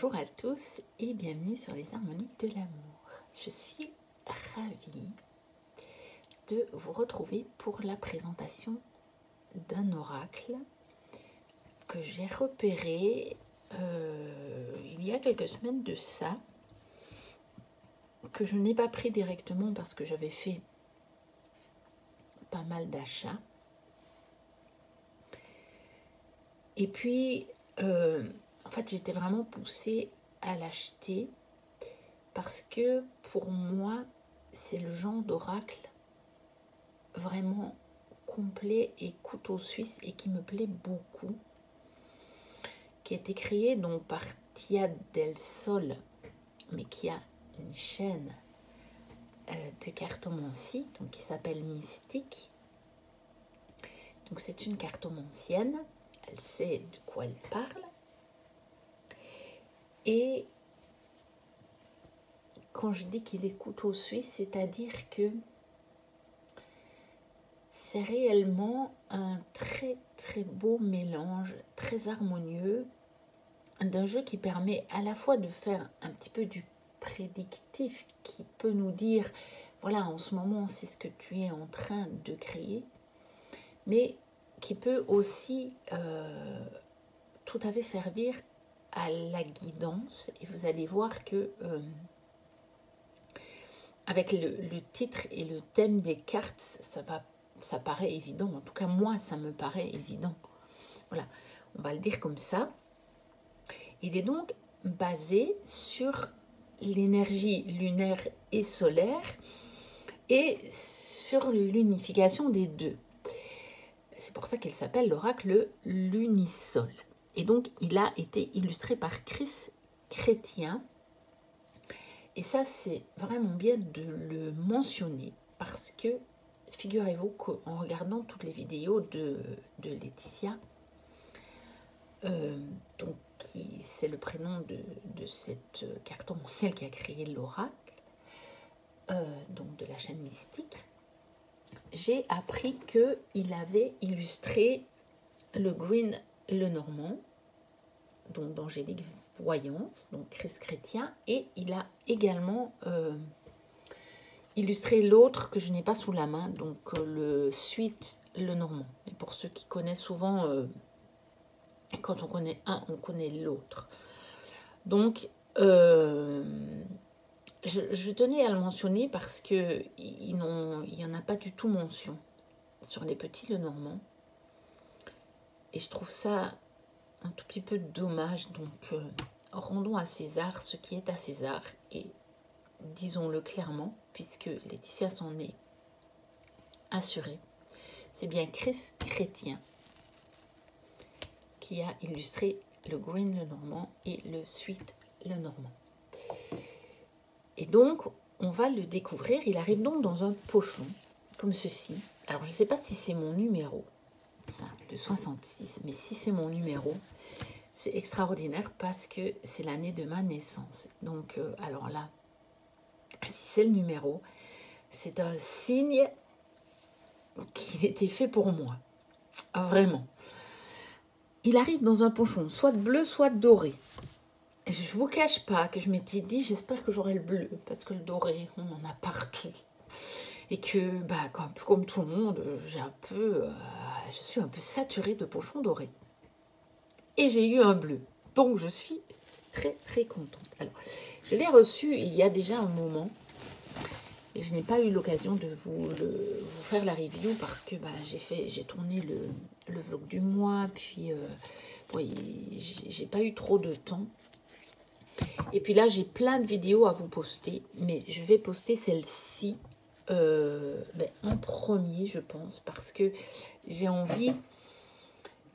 Bonjour à tous et bienvenue sur les harmoniques de l'amour. Je suis ravie de vous retrouver pour la présentation d'un oracle que j'ai repéré il y a quelques semaines de ça, que je n'ai pas pris directement parce que j'avais fait pas mal d'achats. Et puis, en fait, j'étais vraiment poussée à l'acheter parce que pour moi, c'est le genre d'oracle vraiment complet et couteau suisse et qui me plaît beaucoup, qui a été créé donc par Tia del Sol, mais qui a une chaîne de cartomancie donc qui s'appelle Mystique. Donc c'est une cartomancienne, elle sait de quoi elle parle. Et quand je dis qu'il est couteau suisse, c'est-à-dire que c'est réellement un très très beau mélange, très harmonieux, d'un jeu qui permet à la fois de faire un petit peu du prédictif, qui peut nous dire, voilà, en ce moment, c'est ce que tu es en train de créer, mais qui peut aussi tout à fait servir à la guidance. Et vous allez voir que avec le titre et le thème des cartes, ça paraît évident. En tout cas, moi, ça me paraît évident. Voilà, on va le dire comme ça. Il est donc basé sur l'énergie lunaire et solaire et sur l'unification des deux. C'est pour ça qu'il s'appelle l'oracle Lunisol. Et donc, il a été illustré par Chris Chrétien. Et ça, c'est vraiment bien de le mentionner parce que, figurez-vous qu'en regardant toutes les vidéos de Laetitia, donc c'est le prénom de cette cartomancienne qui a créé l'oracle, donc de la chaîne Mystique, j'ai appris qu'il avait illustré le Green Lenormand, donc d'Angélique Voyance, donc Chris Chrétien, et il a également illustré l'autre que je n'ai pas sous la main, donc le Suite Lenormand. Et pour ceux qui connaissent souvent, quand on connaît un, on connaît l'autre. Donc, je tenais à le mentionner parce qu'il n'y en a pas du tout mention sur les petits Lenormand. Et je trouve ça un tout petit peu dommage. Donc, rendons à César ce qui est à César. Et disons-le clairement, puisque Laetitia s'en est assurée. C'est bien Chris Chrétien qui a illustré le Green Lenormand et le Suite Lenormand. Et donc, on va le découvrir. Il arrive donc dans un pochon, comme ceci. Alors, je ne sais pas si c'est mon numéro, ça, le 66, mais si c'est mon numéro, c'est extraordinaire parce que c'est l'année de ma naissance. Donc, alors là, si c'est le numéro, c'est un signe qu'il était fait pour moi. Vraiment. Il arrive dans un pochon, soit bleu, soit doré. Je ne vous cache pas que je m'étais dit, j'espère que j'aurai le bleu, parce que le doré, on en a partout. Et que, bah, comme tout le monde, je suis un peu saturée de pochons dorés. Et j'ai eu un bleu. Donc, je suis très, très contente. Alors, je l'ai reçu il y a déjà un moment. Et je n'ai pas eu l'occasion de vous faire la review parce que bah, j'ai tourné le vlog du mois. Puis, j'ai pas eu trop de temps. Et puis là, j'ai plein de vidéos à vous poster. Mais je vais poster celle-ci en premier, je pense. Parce que j'ai envie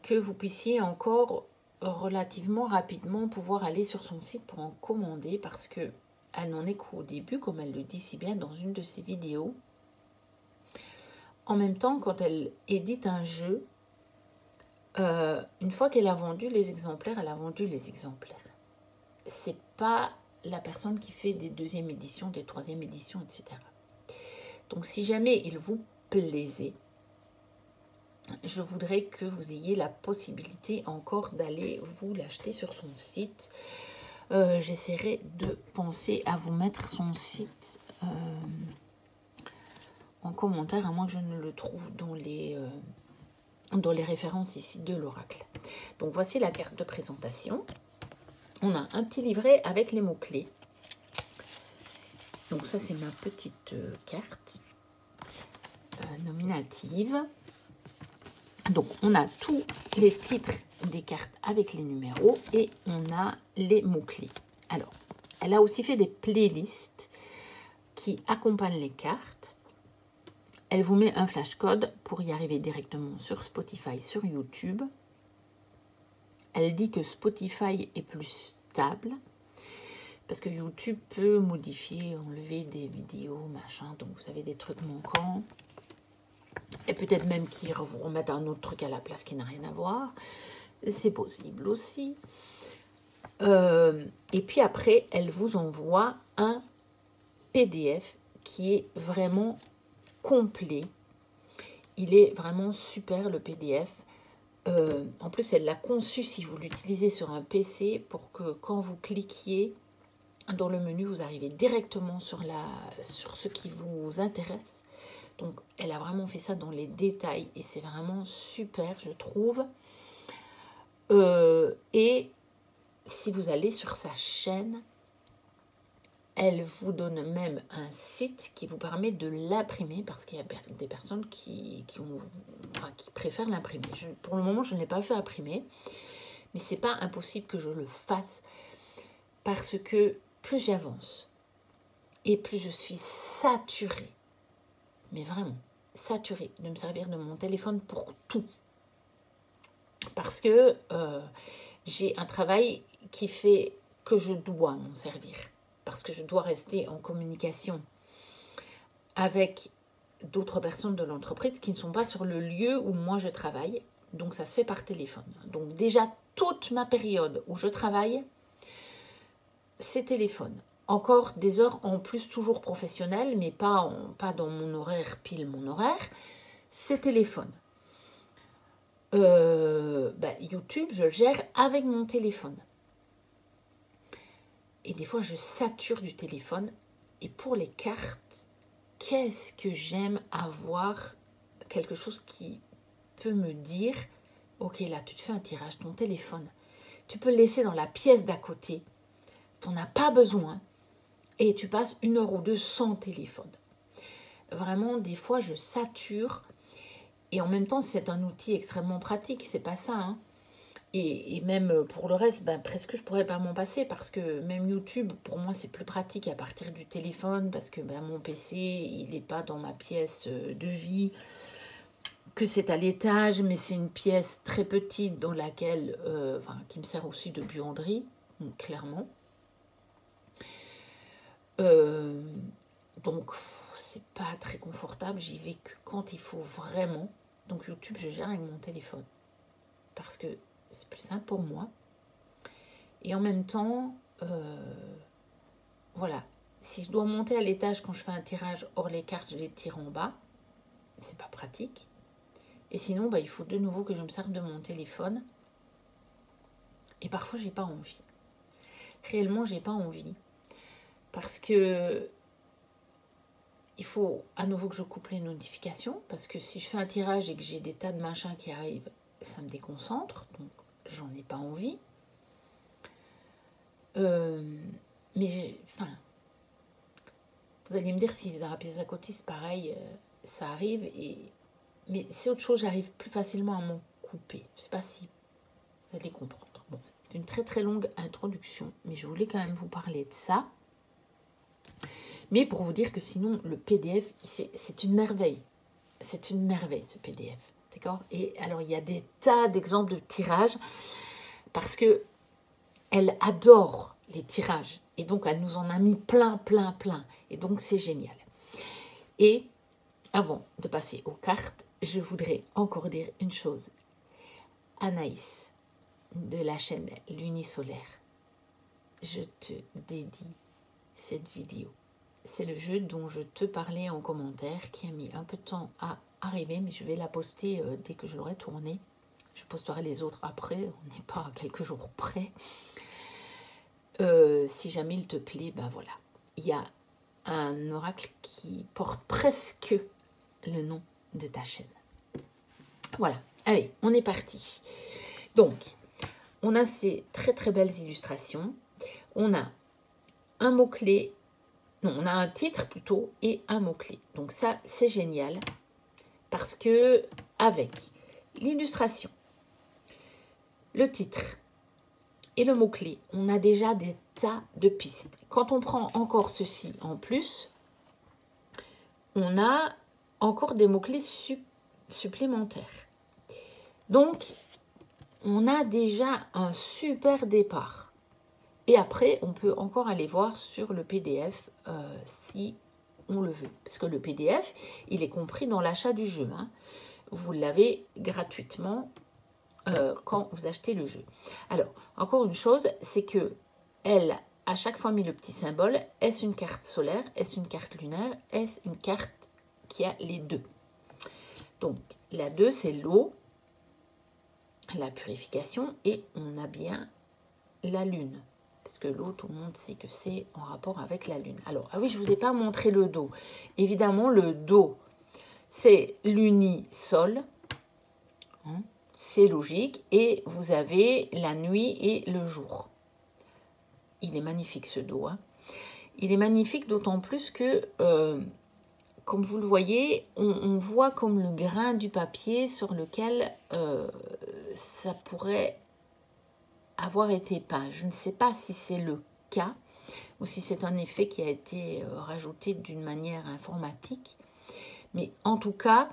que vous puissiez encore relativement rapidement pouvoir aller sur son site pour en commander. Parce que elle n'en est qu'au début, comme elle le dit si bien dans une de ses vidéos. En même temps, quand elle édite un jeu, une fois qu'elle a vendu les exemplaires, elle a vendu les exemplaires. C'est pas la personne qui fait des deuxièmes éditions, des troisièmes éditions, etc. Donc, si jamais il vous plaisait, je voudrais que vous ayez la possibilité encore d'aller vous l'acheter sur son site. J'essaierai de penser à vous mettre son site en commentaire, à moins que je ne le trouve dans les références ici de l'oracle. Donc voici la carte de présentation. On a un petit livret avec les mots-clés. Donc ça, c'est ma petite carte nominative. Donc on a tous les titres des cartes avec les numéros et on a les mots-clés. Alors, elle a aussi fait des playlists qui accompagnent les cartes. Elle vous met un flashcode pour y arriver directement sur Spotify, sur YouTube. Elle dit que Spotify est plus stable parce que YouTube peut modifier, enlever des vidéos, machin. Donc vous avez des trucs manquants. Et peut-être même qu'ils vous remettent un autre truc à la place qui n'a rien à voir. C'est possible aussi. Et puis après, elle vous envoie un PDF qui est vraiment complet. Il est vraiment super, le PDF. En plus, elle l'a conçu si vous l'utilisez sur un PC pour que quand vous cliquiez dans le menu, vous arrivez directement sur ce qui vous intéresse. Donc, elle a vraiment fait ça dans les détails et c'est vraiment super, je trouve. Et si vous allez sur sa chaîne, elle vous donne même un site qui vous permet de l'imprimer parce qu'il y a des personnes qui préfèrent l'imprimer. Pour le moment, je ne l'ai pas fait imprimer, mais c'est pas impossible que je le fasse parce que plus j'avance et plus je suis saturée, mais vraiment saturée de me servir de mon téléphone pour tout. Parce que j'ai un travail qui fait que je dois m'en servir. Parce que je dois rester en communication avec d'autres personnes de l'entreprise qui ne sont pas sur le lieu où moi je travaille. Donc ça se fait par téléphone. Donc déjà, toute ma période où je travaille, c'est téléphone. Encore des heures en plus toujours professionnelles, mais pas dans mon horaire, pile mon horaire. C'est téléphone. YouTube, je le gère avec mon téléphone. Et des fois, je sature du téléphone. Et pour les cartes, qu'est-ce que j'aime avoir quelque chose qui peut me dire, ok, là, tu te fais un tirage, ton téléphone. Tu peux le laisser dans la pièce d'à côté. Tu n'en as pas besoin. Et tu passes 1 heure ou 2 sans téléphone. Vraiment, des fois, je sature. Et en même temps, c'est un outil extrêmement pratique. C'est pas ça, hein. Et même pour le reste, presque je pourrais pas m'en passer parce que même YouTube, pour moi, c'est plus pratique à partir du téléphone parce que mon PC, il n'est pas dans ma pièce de vie, que c'est à l'étage, mais c'est une pièce très petite dans laquelle, qui me sert aussi de buanderie, donc, clairement. Donc, c'est pas très confortable, j'y vais que quand il faut vraiment. Donc YouTube, je gère avec mon téléphone parce que c'est plus simple pour moi. Et en même temps, voilà, si je dois monter à l'étage quand je fais un tirage, hors les cartes, je les tire en bas. C'est pas pratique. Et sinon, il faut de nouveau que je me serve de mon téléphone. Et parfois, j'ai pas envie. Réellement, j'ai pas envie. Parce que il faut à nouveau que je coupe les notifications. Parce que si je fais un tirage et que j'ai des tas de machins qui arrivent, ça me déconcentre. Donc, j'en ai pas envie. Mais vous allez me dire si dans la pièce à côté c'est pareil, ça arrive. Mais c'est autre chose, j'arrive plus facilement à m'en couper. Je ne sais pas si vous allez comprendre. Bon, c'est une très très longue introduction, mais je voulais quand même vous parler de ça. Mais pour vous dire que sinon, le PDF, c'est une merveille. C'est une merveille ce PDF. D'accord? Et alors, il y a des tas d'exemples de tirages parce que elle adore les tirages. Et donc, elle nous en a mis plein. Et donc, c'est génial. Et avant de passer aux cartes, je voudrais encore dire une chose. Anaïs, de la chaîne Lunisolaire, je te dédie cette vidéo. C'est le jeu dont je te parlais en commentaire, qui a mis un peu de temps à arriver, mais je vais la poster dès que je l'aurai tournée. Je posterai les autres après, on n'est pas à quelques jours près. si jamais il te plaît, ben voilà. Il y a un oracle qui porte presque le nom de ta chaîne. Voilà, allez, on est parti. Donc, on a ces très très belles illustrations. On a un mot-clé, non, on a un titre plutôt et un mot-clé. Donc ça, c'est génial parce que avec l'illustration, le titre et le mot-clé, on a déjà des tas de pistes. Quand on prend encore ceci en plus, on a encore des mots-clés supplémentaires. Donc, on a déjà un super départ. Et après, on peut encore aller voir sur le PDF si on le veut. Parce que le PDF, il est compris dans l'achat du jeu. Hein. Vous l'avez gratuitement quand vous achetez le jeu. Alors, encore une chose, c'est que elle a chaque fois mis le petit symbole. Est-ce une carte solaire? Est-ce une carte lunaire? Est-ce une carte qui a les deux? Donc, la 2, c'est l'eau, la purification, et on a bien la lune. Parce que l'eau, tout le monde sait que c'est en rapport avec la lune. Alors, ah oui, je ne vous ai pas montré le dos. Évidemment, le dos, c'est l'uni-sol. Hein, c'est logique. Et vous avez la nuit et le jour. Il est magnifique ce dos. Hein. Il est magnifique d'autant plus que, comme vous le voyez, on voit comme le grain du papier sur lequel ça pourrait avoir été peint. Je ne sais pas si c'est le cas ou si c'est un effet qui a été rajouté d'une manière informatique. Mais en tout cas,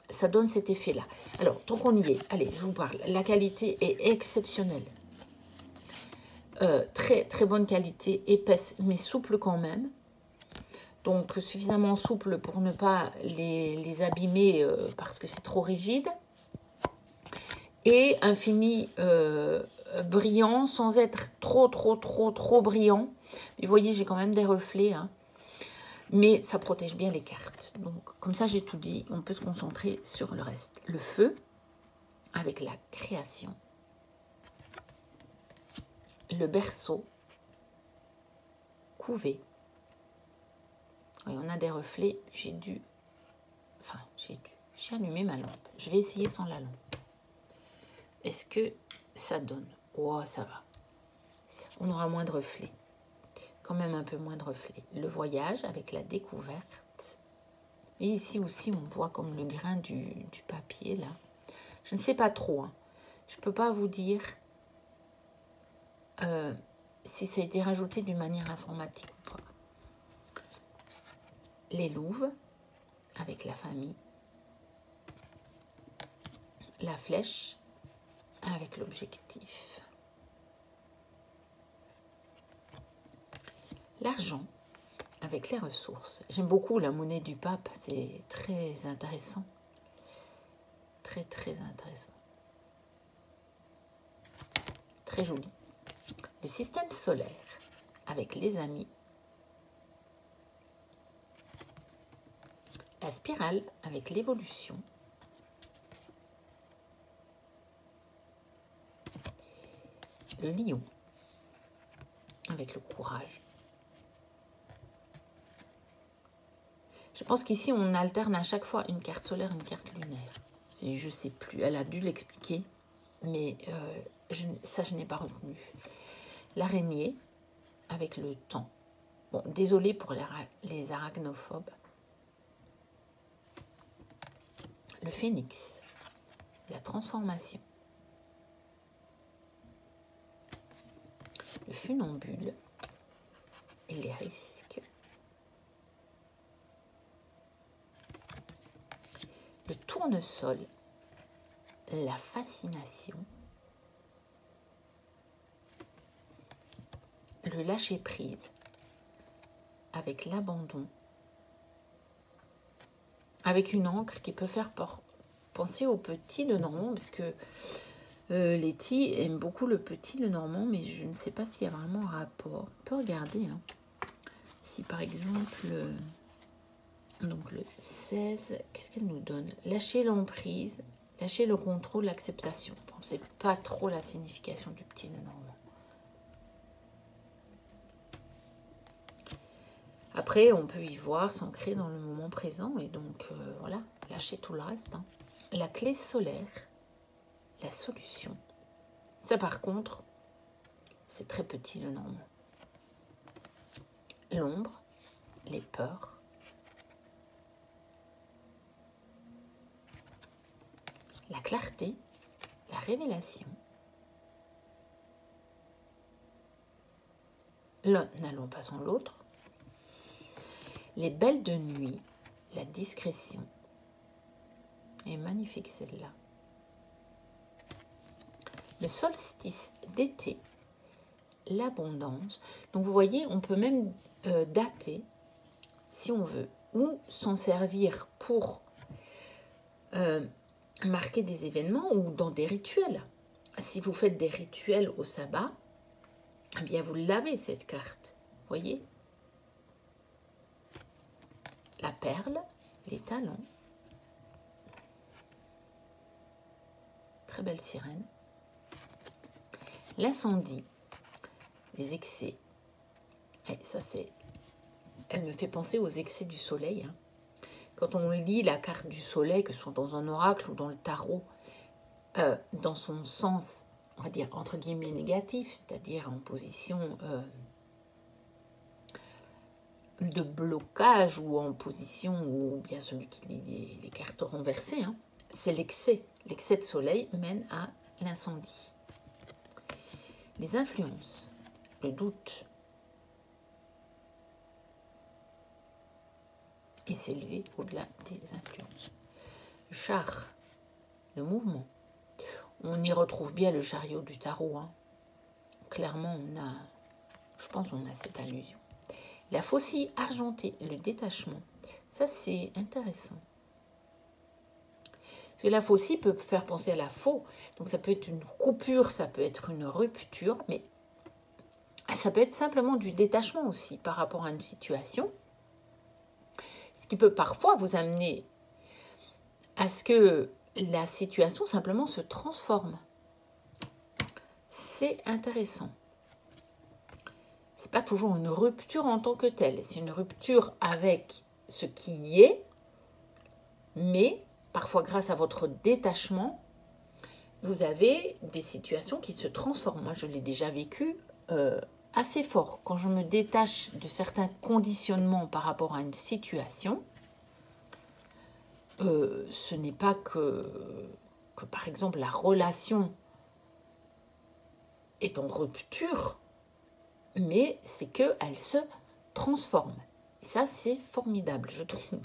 ça donne cet effet-là. Alors, tant qu'on y est, allez, je vous parle. La qualité est exceptionnelle. Très, très bonne qualité, épaisse, mais souple quand même. Donc, suffisamment souple pour ne pas les abîmer parce que c'est trop rigide. Et un fini brillant sans être trop brillant. Mais vous voyez, j'ai quand même des reflets. Hein. Mais ça protège bien les cartes. Donc, comme ça, j'ai tout dit. On peut se concentrer sur le reste. Le feu, avec la création. Le berceau, couvé. Oui, on a des reflets. J'ai allumé ma lampe. Je vais essayer sans la lampe. Est-ce que ça donne? Oh, ça va. On aura moins de reflets. Quand même un peu moins de reflets. Le voyage avec la découverte. Et ici aussi, on voit comme le grain du papier, là. Je ne sais pas trop. Hein. Je ne peux pas vous dire si ça a été rajouté d'une manière informatique ou pas. Les louves avec la famille. La flèche avec l'objectif. L'argent avec les ressources. J'aime beaucoup la monnaie du pape, c'est très intéressant. Très, très intéressant. Très joli. Le système solaire avec les amis. La spirale avec l'évolution. Le lion avec le courage. Je pense qu'ici, on alterne à chaque fois une carte solaire, une carte lunaire. Je ne sais plus, elle a dû l'expliquer, mais ça, je n'ai pas retenu. L'araignée avec le temps. Bon, désolé pour les arachnophobes. Le phénix, la transformation. Le funambule et les risques. Le tournesol, la fascination. Le lâcher-prise avec l'abandon. Avec une encre qui peut faire penser au petit Lenormand, parce que Letty aime beaucoup le petit Lenormand, mais je ne sais pas s'il y a vraiment un rapport. On peut regarder. Hein. Si par exemple, donc le 16, qu'est-ce qu'elle nous donne? Lâcher l'emprise, lâcher le contrôle, l'acceptation. On ne sait pas trop la signification du petit Lenormand. après, on peut y voir s'ancrer dans le moment présent. Et donc, voilà, lâcher tout le reste. Hein. La clé solaire, la solution. Ça, par contre, c'est très petit, le normand. L'ombre, les peurs. La clarté, la révélation. L'un n'allons pas sans l'autre. Les belles de nuit, la discrétion. Et magnifique celle-là. Le solstice d'été, l'abondance. Donc vous voyez, on peut même dater, si on veut, ou s'en servir pour marquer des événements ou dans des rituels. Si vous faites des rituels au sabbat, eh bien vous l'avez cette carte, voyez. La perle, les talents. Très belle sirène. L'incendie, les excès. Et ça, elle me fait penser aux excès du soleil. Hein. Quand on lit la carte du soleil, que ce soit dans un oracle ou dans le tarot, dans son sens, on va dire entre guillemets négatif, c'est-à-dire en position de blocage ou en position, ou bien celui qui lit les cartes renversées, hein, c'est l'excès. L'excès de soleil mène à l'incendie. Les influences, le doute, et s'élever au-delà des influences. Le char, le mouvement. On y retrouve bien le chariot du tarot. Hein. Clairement, je pense qu'on a cette allusion. La faucille argentée, le détachement. Ça, c'est intéressant. Parce que la faucille peut faire penser à la faux. Donc, ça peut être une coupure, ça peut être une rupture, mais ça peut être simplement du détachement aussi par rapport à une situation. Ce qui peut parfois vous amener à ce que la situation simplement se transforme. C'est intéressant. Ce n'est pas toujours une rupture en tant que telle. C'est une rupture avec ce qui y est, mais parfois grâce à votre détachement, vous avez des situations qui se transforment. Moi, je l'ai déjà vécu assez fort. Quand je me détache de certains conditionnements par rapport à une situation, ce n'est pas que par exemple la relation est en rupture, mais c'est qu'elle se transforme. Et ça, c'est formidable, je trouve.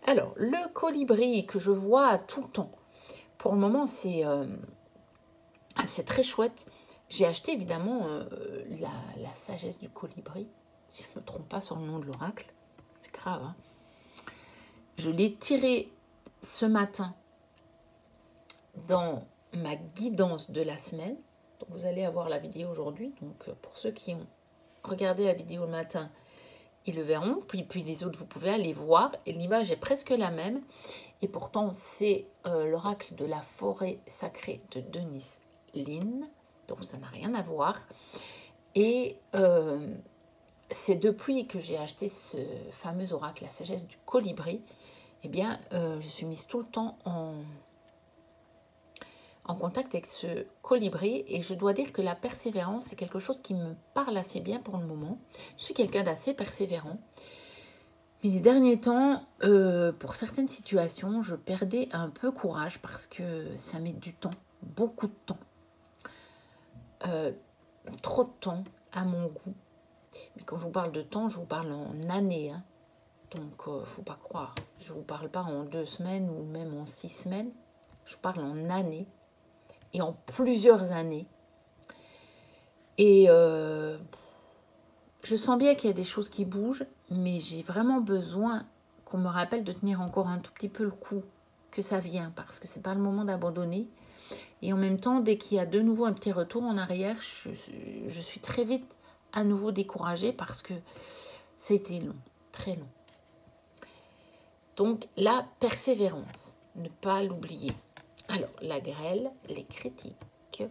Alors, le colibri que je vois tout le temps, pour le moment, c'est très chouette. J'ai acheté évidemment la sagesse du colibri, si je ne me trompe pas sur le nom de l'oracle. C'est grave, hein. Je l'ai tiré ce matin dans ma guidance de la semaine. Donc vous allez avoir la vidéo aujourd'hui. Donc pour ceux qui ont regardé la vidéo le matin, ils le verront. Puis les autres, vous pouvez aller voir. Et l'image est presque la même. Et pourtant, c'est l'oracle de la forêt sacrée de Denise Linn. Donc ça n'a rien à voir. Et c'est depuis que j'ai acheté ce fameux oracle, la sagesse du colibri, eh bien, je suis mise tout le temps en contact avec ce colibri. Et je dois dire que la persévérance, c'est quelque chose qui me parle assez bien pour le moment. Je suis quelqu'un d'assez persévérant. Mais les derniers temps, pour certaines situations, je perdais un peu courage parce que ça met du temps, beaucoup de temps. Trop de temps à mon goût. Mais quand je vous parle de temps, je vous parle en années. Hein. Donc, faut pas croire. Je ne vous parle pas en 2 semaines ou même en 6 semaines. Je parle en années et en plusieurs années. Et je sens bien qu'il y a des choses qui bougent, mais j'ai vraiment besoin qu'on me rappelle de tenir encore un tout petit peu le coup, que ça vient, parce que ce n'est pas le moment d'abandonner. Et en même temps, dès qu'il y a de nouveau un petit retour en arrière, je suis très vite à nouveau découragée parce que c'était long, très long. Donc, la persévérance, ne pas l'oublier. Alors, la grêle, les critiques.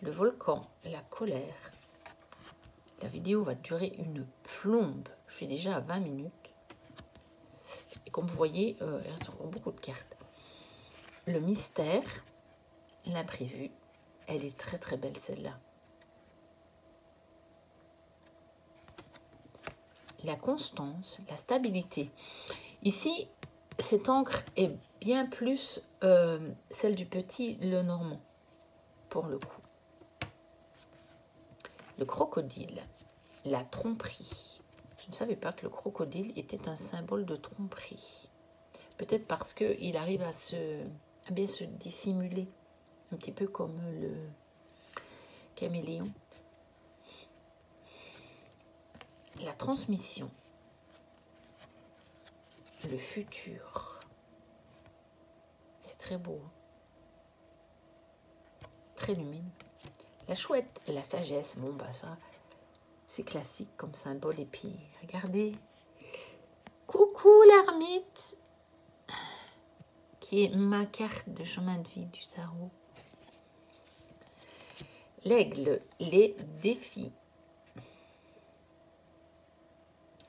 Le volcan, la colère. La vidéo va durer une plombe. Je suis déjà à 20 minutes. Et comme vous voyez, il reste encore beaucoup de cartes. Le mystère, l'imprévu. Elle est très très belle celle-là. La constance, la stabilité. Ici, cette encre est bien plus celle du petit Lenormand, pour le coup. Le crocodile, la tromperie. Je ne savais pas que le crocodile était un symbole de tromperie. Peut-être parce qu'il arrive à bien se dissimuler, un petit peu comme le caméléon. La transmission, le futur. C'est très beau, hein? Très lumineux. La chouette, la sagesse, bon bah ça, c'est classique comme symbole. Et puis, regardez, coucou l'ermite, qui est ma carte de chemin de vie du tarot. L'aigle, les défis.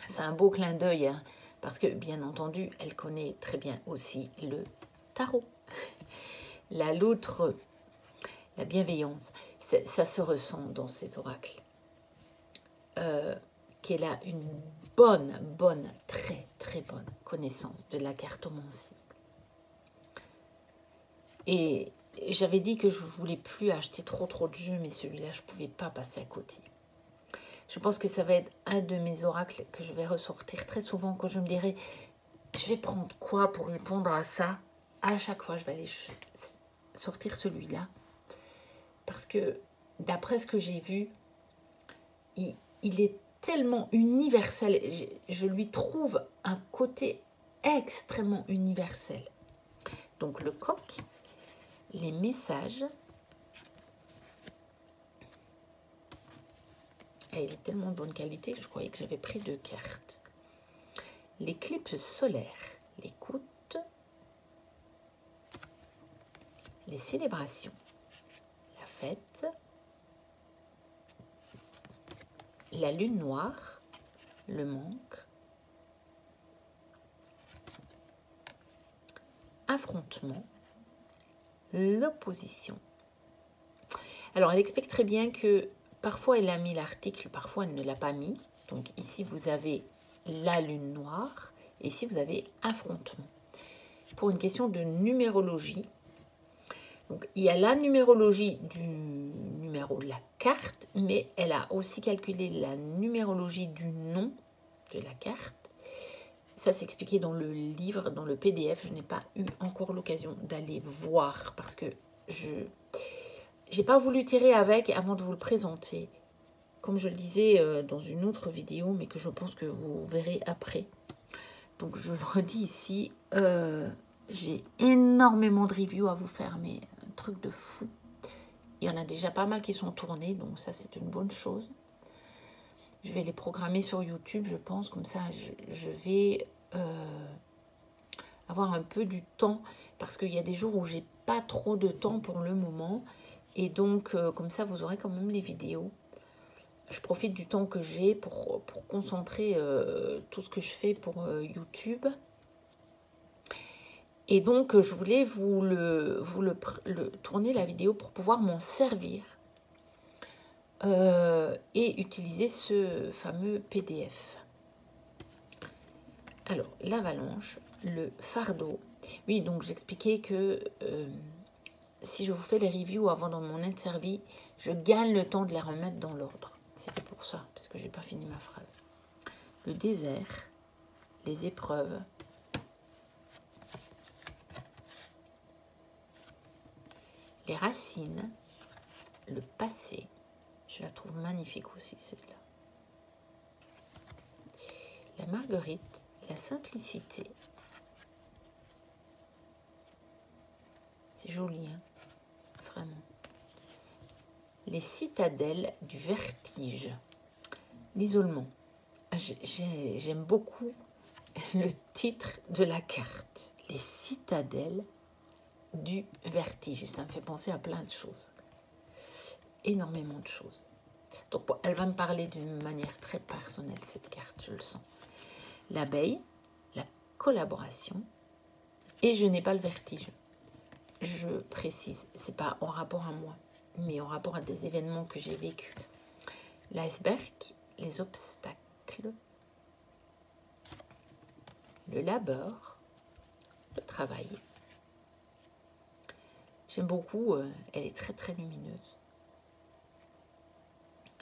C'est un beau clin d'œil, hein, parce que, bien entendu, elle connaît très bien aussi le tarot. La loutre, la bienveillance, ça se ressent dans cet oracle. Qu'elle a une bonne, très bonne connaissance de la cartomancie. Et j'avais dit que je ne voulais plus acheter trop de jeux, mais celui-là, je ne pouvais pas passer à côté. Je pense que ça va être un de mes oracles que je vais ressortir très souvent, quand je me dirai, je vais prendre quoi pour répondre à ça. À chaque fois, je vais aller sortir celui-là. Parce que, d'après ce que j'ai vu, il est tellement universel. Je lui trouve un côté extrêmement universel. Donc, le coq, les messages. Et il est tellement de bonne qualité que je croyais que j'avais pris 2 cartes. L'éclipse solaire, l'écoute, les célébrations, la fête, la lune noire, le manque, affrontement, l'opposition. Alors, elle explique très bien que parfois elle a mis l'article, parfois elle ne l'a pas mis. Donc ici, vous avez la lune noire et ici, vous avez affrontement. Pour une question de numérologie, donc, il y a la numérologie du numéro de la carte, mais elle a aussi calculé la numérologie du nom de la carte. Ça, c'est expliqué dans le livre, dans le PDF. Je n'ai pas eu encore l'occasion d'aller voir parce que je n'ai pas voulu tirer avec avant de vous le présenter. Comme je le disais dans une autre vidéo, mais que je pense que vous verrez après. Donc, je le redis ici, j'ai énormément de reviews à vous faire, mais un truc de fou. Il y en a déjà pas mal qui sont tournés, donc ça, c'est une bonne chose. Je vais les programmer sur YouTube, je pense, comme ça, je vais avoir un peu du temps, parce qu'il y a des jours où j'ai pas trop de temps pour le moment, et donc, comme ça, vous aurez quand même les vidéos. Je profite du temps que j'ai pour concentrer tout ce que je fais pour YouTube. Et donc, je voulais vous tourner la vidéo pour pouvoir m'en servir et utiliser ce fameux PDF. Alors, l'avalanche, le fardeau. Oui, donc j'expliquais que si je vous fais les reviews avant dans mon interview, je gagne le temps de les remettre dans l'ordre. C'était pour ça, parce que je n'ai pas fini ma phrase. Le désert, les épreuves, les racines, le passé. Je la trouve magnifique aussi, celle-là. La marguerite, la simplicité. C'est joli, hein, vraiment. Les citadelles du vertige. L'isolement. J'aime beaucoup le titre de la carte. Les citadelles du vertige. Et ça me fait penser à plein de choses. Énormément de choses. Donc, elle va me parler d'une manière très personnelle, cette carte, je le sens. L'abeille, la collaboration, et je n'ai pas le vertige. Je précise, c'est pas en rapport à moi, mais en rapport à des événements que j'ai vécus. L'iceberg, les obstacles, le labeur, le travail. J'aime beaucoup, elle est très très lumineuse.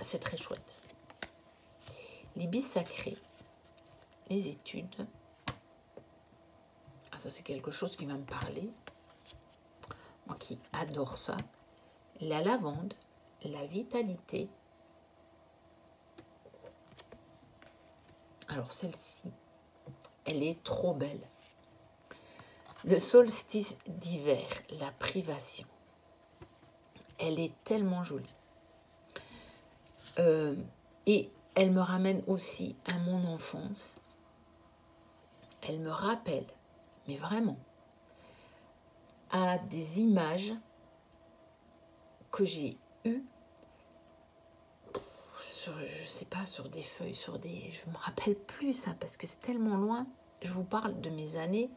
C'est très chouette. Les billes sacrées, les études. Ah, ça c'est quelque chose qui va me parler. Moi qui adore ça. La lavande, la vitalité. Alors celle-ci, elle est trop belle. Le solstice d'hiver, la privation. Elle est tellement jolie. Et elle me ramène aussi à mon enfance. Elle me rappelle, mais vraiment, à des images que j'ai eues sur, je sais pas, sur des feuilles, sur des... Je me rappelle plus ça, parce que c'est tellement loin. Je vous parle de mes années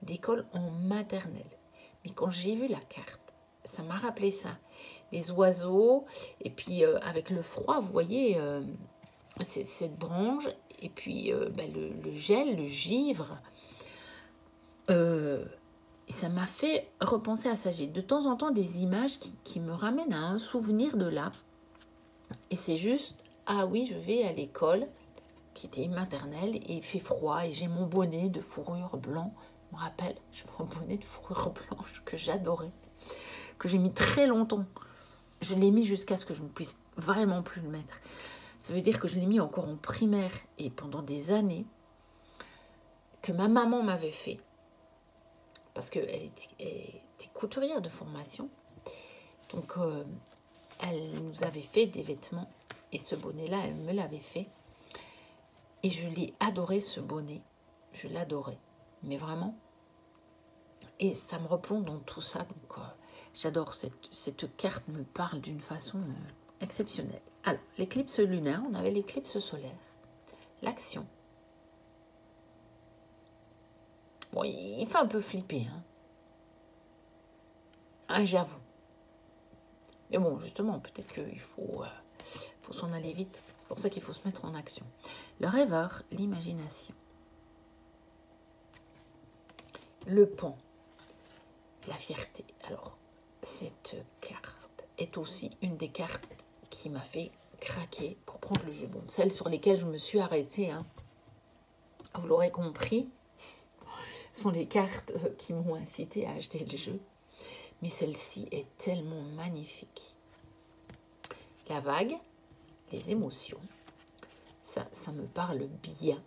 d'école en maternelle. Mais quand j'ai vu la carte, ça m'a rappelé ça. Les oiseaux, et puis avec le froid, vous voyez, cette branche, et puis le gel, le givre. Et ça m'a fait repenser à ça. J'ai de temps en temps des images qui me ramènent à un souvenir de là. Et c'est juste, ah oui, je vais à l'école, qui était maternelle, et il fait froid, et j'ai mon bonnet de fourrure blanc. Je me rappelle, j'ai mon bonnet de fourrure blanche que j'adorais, que j'ai mis très longtemps. Je l'ai mis jusqu'à ce que je ne puisse vraiment plus le mettre. Ça veut dire que je l'ai mis encore en primaire, et pendant des années, que ma maman m'avait fait. Parce qu'elle était couturière de formation. Donc, elle nous avait fait des vêtements. Et ce bonnet-là, elle me l'avait fait. Et je l'ai adoré, ce bonnet. Je l'adorais. Mais vraiment. Et ça me replonge dans tout ça. Donc, j'adore. Cette carte me parle d'une façon exceptionnelle. Alors, l'éclipse lunaire, on avait l'éclipse solaire. L'action. Bon, il fait un peu flipper, hein, j'avoue. Mais bon, justement, peut-être qu'il faut s'en aller vite. C'est pour ça qu'il faut se mettre en action. Le rêveur, l'imagination. Le pont, la fierté. Alors, cette carte est aussi une des cartes qui m'a fait craquer pour prendre le jeu. Bon, celles sur lesquelles je me suis arrêtée, hein, vous l'aurez compris, sont les cartes qui m'ont incité à acheter le jeu. Mais celle-ci est tellement magnifique. La vague, les émotions, ça me parle bien.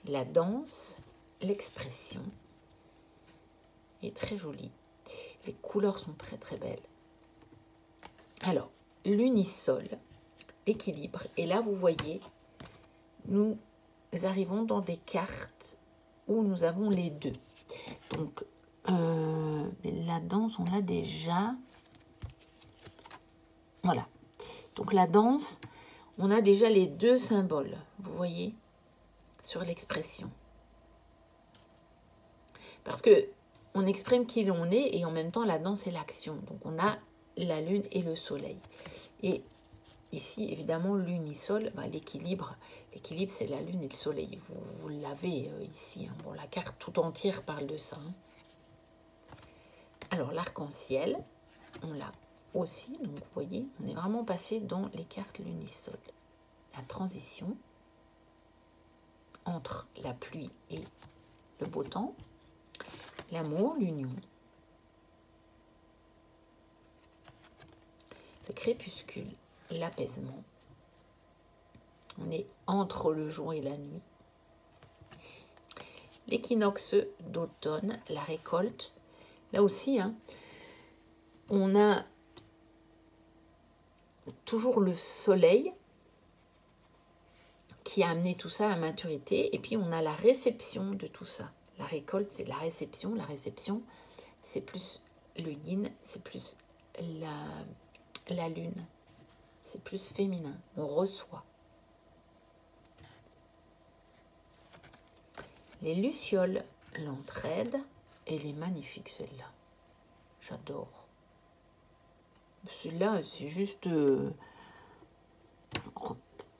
La danse, l'expression est très jolie. Les couleurs sont très très belles. Alors, l'unisol, équilibre. Et là, vous voyez, nous arrivons dans des cartes où nous avons les deux. Donc, la danse, on l'a déjà. Voilà. Donc, la danse, on a déjà les deux symboles, vous voyez, sur l'expression. Parce que on exprime qui l'on est et en même temps, la danse et l'action. Donc, on a la lune et le soleil. Et ici, évidemment, l'unisol, l'équilibre. L'équilibre, c'est la lune et le soleil. Vous l'avez ici. Hein. Bon, la carte tout entière parle de ça. Hein. Alors, l'arc-en-ciel, on l'a aussi. Donc, vous voyez, on est vraiment passé dans les cartes lunisol. La transition entre la pluie et le beau temps. L'amour, l'union. Le crépuscule, l'apaisement. On est entre le jour et la nuit. L'équinoxe d'automne, la récolte. Là aussi, hein, on a toujours le soleil qui a amené tout ça à maturité. Et puis, on a la réception de tout ça. La récolte, c'est la réception. La réception, c'est plus le yin, c'est plus la lune. C'est plus féminin, on reçoit. Les lucioles, l'entraide, elle est magnifique celle-là. J'adore. Celle-là, c'est juste...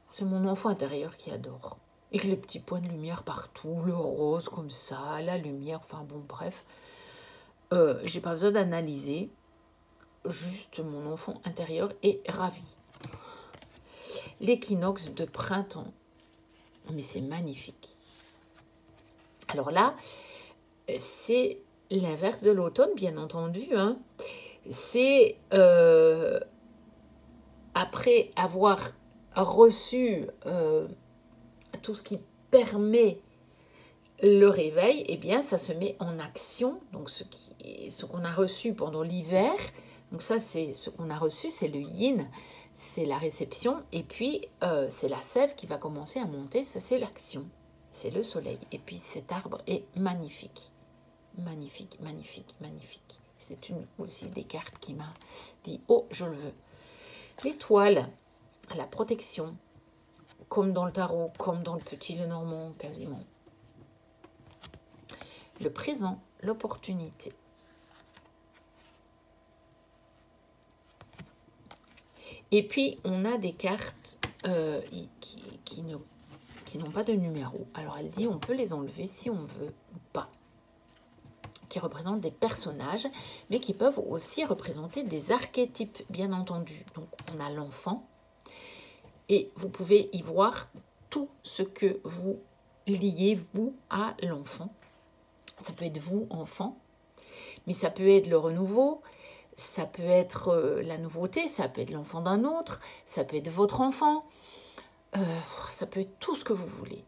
c'est mon enfant intérieur qui adore. Et les petits points de lumière partout, le rose comme ça, la lumière, enfin bon, bref. J'ai pas besoin d'analyser. Juste mon enfant intérieur est ravi. L'équinoxe de printemps. Mais c'est magnifique. Alors là, c'est l'inverse de l'automne, bien entendu. Hein. C'est après avoir reçu tout ce qui permet le réveil, eh bien, ça se met en action. Donc, ce qu'on a reçu pendant l'hiver, donc ça, c'est ce qu'on a reçu, c'est le yin, c'est la réception. Et puis, c'est la sève qui va commencer à monter, ça, c'est l'action. C'est le soleil. Et puis, cet arbre est magnifique. Magnifique, magnifique, magnifique. C'est une aussi des cartes qui m'a dit « Oh, je le veux ». L'étoile, la protection, comme dans le tarot, comme dans le petit Lenormand, quasiment. Le présent, l'opportunité. Et puis, on a des cartes qui n'ont pas de numéro. Alors, elle dit, on peut les enlever si on veut ou pas. Qui représentent des personnages, mais qui peuvent aussi représenter des archétypes, bien entendu. Donc, on a l'enfant. Et vous pouvez y voir tout ce que vous liez, vous, à l'enfant. Ça peut être vous, enfant, mais ça peut être le renouveau, ça peut être la nouveauté, ça peut être l'enfant d'un autre, ça peut être votre enfant, ça peut être tout ce que vous voulez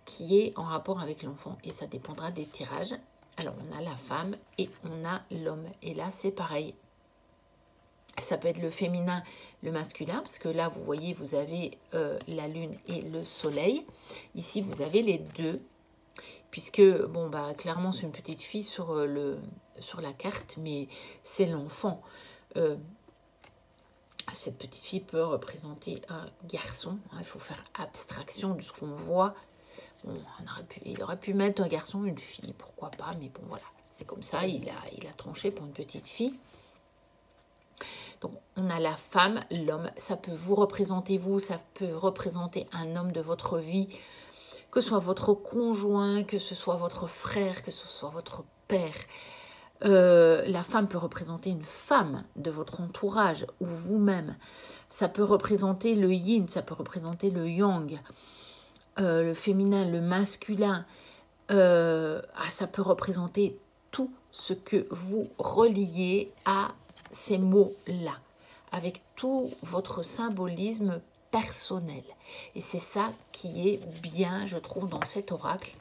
qui est en rapport avec l'enfant et ça dépendra des tirages. Alors, on a la femme et on a l'homme. Et là, c'est pareil. Ça peut être le féminin, le masculin, parce que là, vous voyez, vous avez la lune et le soleil. Ici, vous avez les deux. Puisque, bon, bah, clairement, c'est une petite fille sur la carte, mais c'est l'enfant. Cette petite fille peut représenter un garçon. Hein, il faut faire abstraction de ce qu'on voit. Bon, il aurait pu mettre un garçon, une fille, pourquoi pas, mais bon, voilà. C'est comme ça, il a tranché pour une petite fille. Donc, on a la femme, l'homme. Ça peut vous représenter, vous, ça peut représenter un homme de votre vie, que ce soit votre conjoint, que ce soit votre frère, que ce soit votre père. La femme peut représenter une femme de votre entourage ou vous-même. Ça peut représenter le yin, ça peut représenter le yang, le féminin, le masculin. Ça peut représenter tout ce que vous reliez à ces mots-là, avec tout votre symbolisme personnel. Et c'est ça qui est bien, je trouve, dans cet oracle.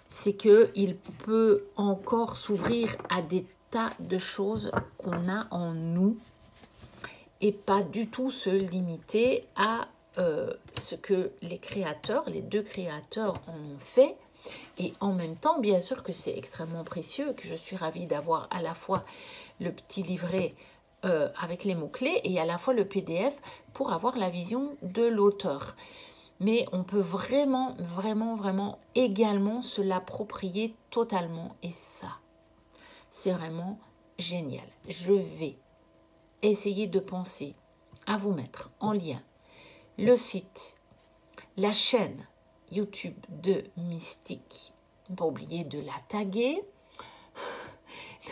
C'est qu'il peut encore s'ouvrir à des tas de choses qu'on a en nous et pas du tout se limiter à ce que les créateurs, les deux créateurs en ont fait. Et en même temps, bien sûr que c'est extrêmement précieux, que je suis ravie d'avoir à la fois le petit livret avec les mots-clés et à la fois le PDF pour avoir la vision de l'auteur. Mais on peut vraiment, vraiment, vraiment également se l'approprier totalement. Et ça, c'est vraiment génial. Je vais essayer de penser à vous mettre en lien le site, la chaîne YouTube de Mystique. Ne pas oublier de la taguer.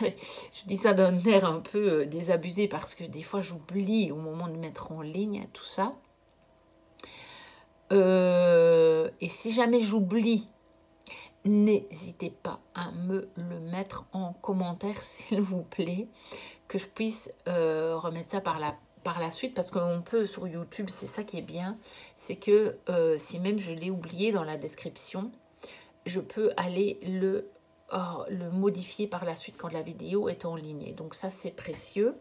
Je dis ça d'un air un peu désabusé parce que des fois j'oublie au moment de mettre en ligne tout ça. Et si jamais j'oublie, n'hésitez pas à me le mettre en commentaire s'il vous plaît, que je puisse remettre ça par la suite, parce qu'on peut sur YouTube, c'est ça qui est bien, c'est que si même je l'ai oublié dans la description, je peux aller le modifier par la suite quand la vidéo est en ligne. Donc ça, c'est précieux.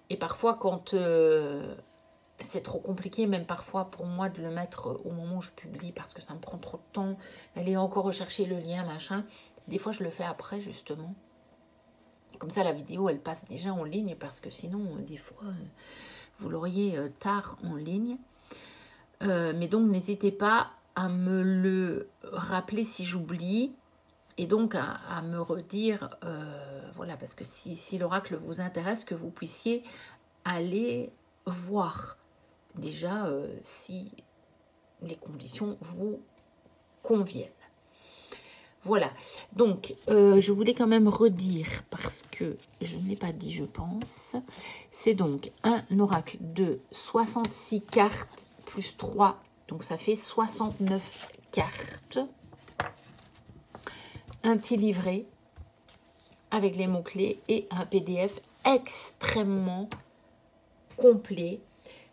Et parfois, quand c'est trop compliqué, même parfois pour moi, de le mettre au moment où je publie, parce que ça me prend trop de temps, d'aller encore rechercher le lien, machin. Des fois, je le fais après, justement. Comme ça, la vidéo, elle passe déjà en ligne, parce que sinon, des fois, vous l'auriez tard en ligne. Mais donc, n'hésitez pas à me le rappeler si j'oublie. Et donc, à me redire, voilà, parce que si l'oracle vous intéresse, que vous puissiez aller voir déjà si les conditions vous conviennent. Voilà, donc je voulais quand même redire, parce que je ne l'ai pas dit, je pense. C'est donc un oracle de 66 cartes plus 3, donc ça fait 69 cartes. Un petit livret avec les mots-clés et un PDF extrêmement complet.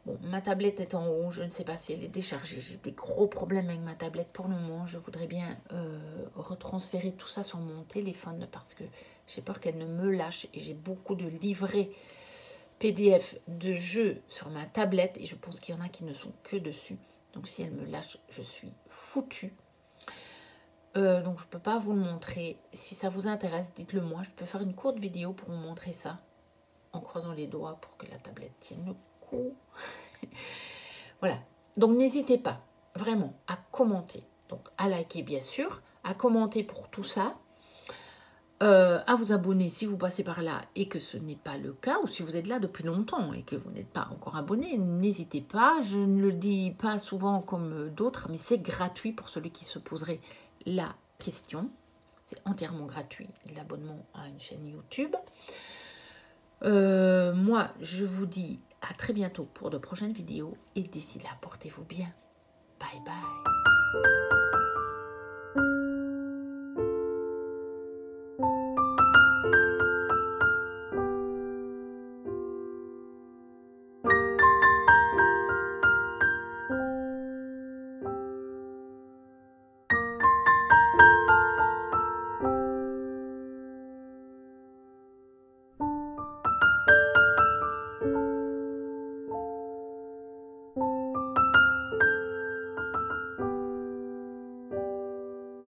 Bon, ma tablette est en haut, je ne sais pas si elle est déchargée. J'ai des gros problèmes avec ma tablette pour le moment. Je voudrais bien retransférer tout ça sur mon téléphone parce que j'ai peur qu'elle ne me lâche. Et j'ai beaucoup de livrets PDF de jeux sur ma tablette et je pense qu'il y en a qui ne sont que dessus. Donc si elle me lâche, je suis foutue. Donc je ne peux pas vous le montrer. Si ça vous intéresse, dites-le moi. Je peux faire une courte vidéo pour vous montrer ça en croisant les doigts pour que la tablette tienne le coup. Voilà, donc n'hésitez pas vraiment à commenter, donc à liker bien sûr, à commenter pour tout ça, à vous abonner si vous passez par là et que ce n'est pas le cas, ou si vous êtes là depuis longtemps et que vous n'êtes pas encore abonné, n'hésitez pas. Je ne le dis pas souvent comme d'autres, mais c'est gratuit pour celui qui se poserait la question. C'est entièrement gratuit, l'abonnement à une chaîne YouTube. Moi, je vous dis à très bientôt pour de prochaines vidéos. Et d'ici là, portez-vous bien. Bye bye.